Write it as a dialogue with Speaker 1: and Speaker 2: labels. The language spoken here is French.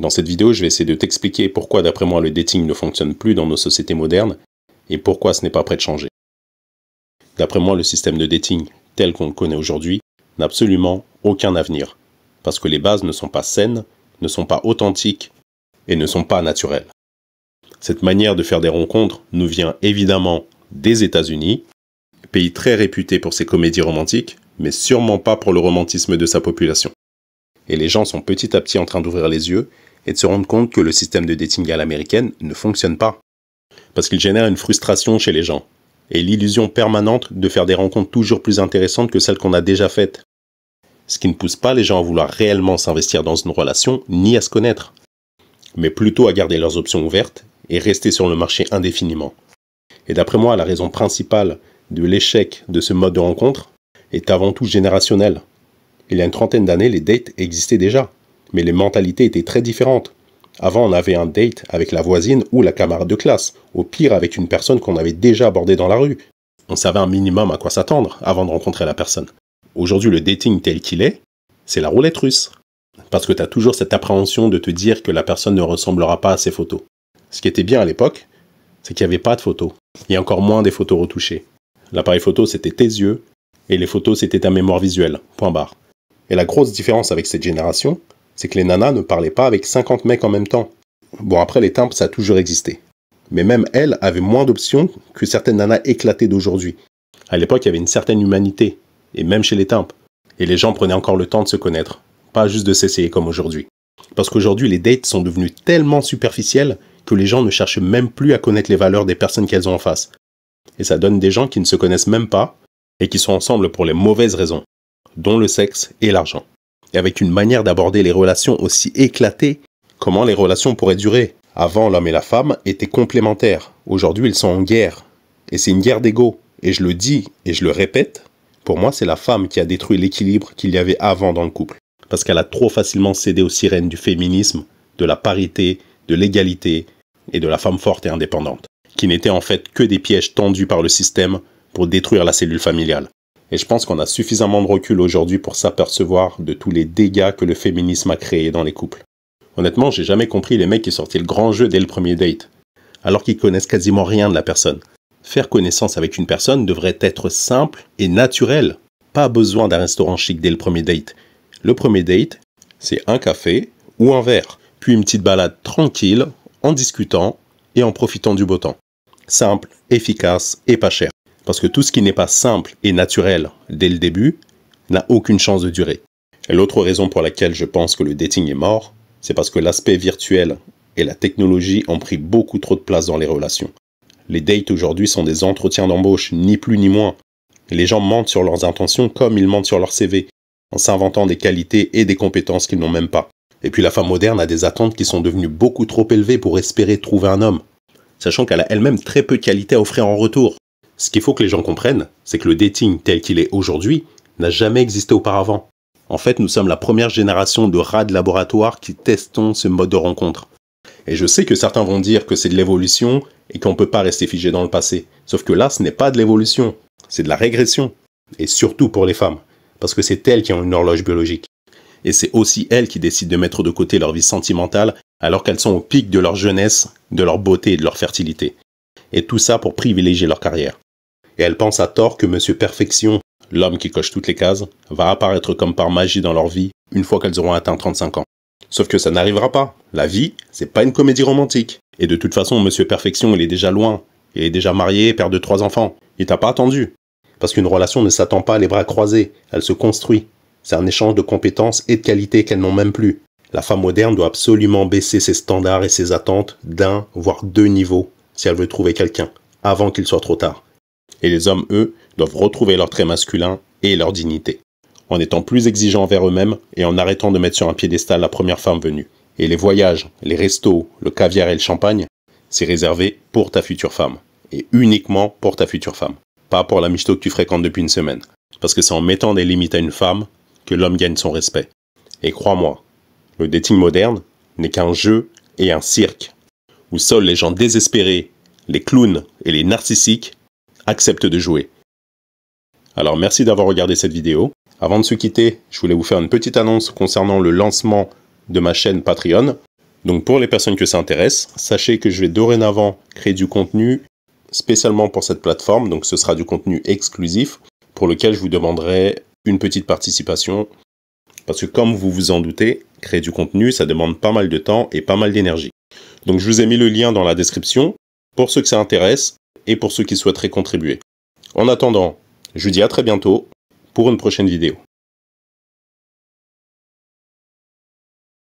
Speaker 1: Dans cette vidéo, je vais essayer de t'expliquer pourquoi d'après moi le dating ne fonctionne plus dans nos sociétés modernes et pourquoi ce n'est pas prêt de changer. D'après moi, le système de dating tel qu'on le connaît aujourd'hui n'a absolument aucun avenir, parce que les bases ne sont pas saines, ne sont pas authentiques et ne sont pas naturelles. Cette manière de faire des rencontres nous vient évidemment des États-Unis, pays très réputé pour ses comédies romantiques, mais sûrement pas pour le romantisme de sa population. Et les gens sont petit à petit en train d'ouvrir les yeux et de se rendre compte que le système de dating à l'américaine ne fonctionne pas. Parce qu'il génère une frustration chez les gens, et l'illusion permanente de faire des rencontres toujours plus intéressantes que celles qu'on a déjà faites. Ce qui ne pousse pas les gens à vouloir réellement s'investir dans une relation, ni à se connaître, mais plutôt à garder leurs options ouvertes et rester sur le marché indéfiniment. Et d'après moi, la raison principale de l'échec de ce mode de rencontre est avant tout générationnelle. Il y a une trentaine d'années, les dates existaient déjà, mais les mentalités étaient très différentes. Avant, on avait un date avec la voisine ou la camarade de classe, au pire avec une personne qu'on avait déjà abordée dans la rue. On savait un minimum à quoi s'attendre avant de rencontrer la personne. Aujourd'hui, le dating tel qu'il est, c'est la roulette russe. Parce que tu as toujours cette appréhension de te dire que la personne ne ressemblera pas à ses photos. Ce qui était bien à l'époque, c'est qu'il n'y avait pas de photos. Et encore moins des photos retouchées. L'appareil photo, c'était tes yeux, et les photos, c'était ta mémoire visuelle. Point barre. Et la grosse différence avec cette génération, c'est que les nanas ne parlaient pas avec 50 mecs en même temps. Bon, après, les timbres, ça a toujours existé. Mais même elles avaient moins d'options que certaines nanas éclatées d'aujourd'hui. À l'époque, il y avait une certaine humanité, et même chez les timbres. Et les gens prenaient encore le temps de se connaître, pas juste de s'essayer comme aujourd'hui. Parce qu'aujourd'hui, les dates sont devenues tellement superficielles que les gens ne cherchent même plus à connaître les valeurs des personnes qu'elles ont en face. Et ça donne des gens qui ne se connaissent même pas, et qui sont ensemble pour les mauvaises raisons, dont le sexe et l'argent. Et avec une manière d'aborder les relations aussi éclatée, comment les relations pourraient durer? Avant, l'homme et la femme étaient complémentaires. Aujourd'hui, ils sont en guerre. Et c'est une guerre d'ego. Et je le dis et je le répète, pour moi, c'est la femme qui a détruit l'équilibre qu'il y avait avant dans le couple. Parce qu'elle a trop facilement cédé aux sirènes du féminisme, de la parité, de l'égalité et de la femme forte et indépendante, qui n'étaient en fait que des pièges tendus par le système pour détruire la cellule familiale. Et je pense qu'on a suffisamment de recul aujourd'hui pour s'apercevoir de tous les dégâts que le féminisme a créés dans les couples. Honnêtement, j'ai jamais compris les mecs qui sortaient le grand jeu dès le premier date, alors qu'ils connaissent quasiment rien de la personne. Faire connaissance avec une personne devrait être simple et naturel. Pas besoin d'un restaurant chic dès le premier date. Le premier date, c'est un café ou un verre, puis une petite balade tranquille, en discutant et en profitant du beau temps. Simple, efficace et pas cher. Parce que tout ce qui n'est pas simple et naturel dès le début n'a aucune chance de durer. Et l'autre raison pour laquelle je pense que le dating est mort, c'est parce que l'aspect virtuel et la technologie ont pris beaucoup trop de place dans les relations. Les dates aujourd'hui sont des entretiens d'embauche, ni plus ni moins. Les gens mentent sur leurs intentions comme ils mentent sur leur CV, en s'inventant des qualités et des compétences qu'ils n'ont même pas. Et puis la femme moderne a des attentes qui sont devenues beaucoup trop élevées pour espérer trouver un homme, sachant qu'elle a elle-même très peu de qualités à offrir en retour. Ce qu'il faut que les gens comprennent, c'est que le dating tel qu'il est aujourd'hui n'a jamais existé auparavant. En fait, nous sommes la première génération de rats de laboratoire qui testons ce mode de rencontre. Et je sais que certains vont dire que c'est de l'évolution et qu'on ne peut pas rester figé dans le passé. Sauf que là, ce n'est pas de l'évolution, c'est de la régression. Et surtout pour les femmes, parce que c'est elles qui ont une horloge biologique. Et c'est aussi elles qui décident de mettre de côté leur vie sentimentale alors qu'elles sont au pic de leur jeunesse, de leur beauté et de leur fertilité. Et tout ça pour privilégier leur carrière. Et elles pensent à tort que Monsieur Perfection, l'homme qui coche toutes les cases, va apparaître comme par magie dans leur vie une fois qu'elles auront atteint 35 ans. Sauf que ça n'arrivera pas. La vie, c'est pas une comédie romantique. Et de toute façon, Monsieur Perfection, il est déjà loin. Il est déjà marié, père de 3 enfants. Il t'a pas attendu. Parce qu'une relation ne s'attend pas les bras croisés. Elle se construit. C'est un échange de compétences et de qualités qu'elles n'ont même plus. La femme moderne doit absolument baisser ses standards et ses attentes d'un, voire 2 niveaux, si elle veut trouver quelqu'un, avant qu'il soit trop tard. Et les hommes, eux, doivent retrouver leur trait masculin et leur dignité, en étant plus exigeants envers eux-mêmes et en arrêtant de mettre sur un piédestal la première femme venue. Et les voyages, les restos, le caviar et le champagne, c'est réservé pour ta future femme. Et uniquement pour ta future femme. Pas pour la michto que tu fréquentes depuis une semaine. Parce que c'est en mettant des limites à une femme que l'homme gagne son respect. Et crois-moi, le dating moderne n'est qu'un jeu et un cirque, où seuls les gens désespérés, les clowns et les narcissiques acceptent de jouer. Alors merci d'avoir regardé cette vidéo. Avant de se quitter, je voulais vous faire une petite annonce concernant le lancement de ma chaîne Patreon. Donc pour les personnes que ça intéresse, sachez que je vais dorénavant créer du contenu spécialement pour cette plateforme. Donc ce sera du contenu exclusif pour lequel je vous demanderai une petite participation. Parce que comme vous vous en doutez, créer du contenu, ça demande pas mal de temps et pas mal d'énergie. Donc je vous ai mis le lien dans la description pour ceux que ça intéresse et pour ceux qui souhaiteraient contribuer. En attendant, je vous dis à très bientôt pour une prochaine vidéo.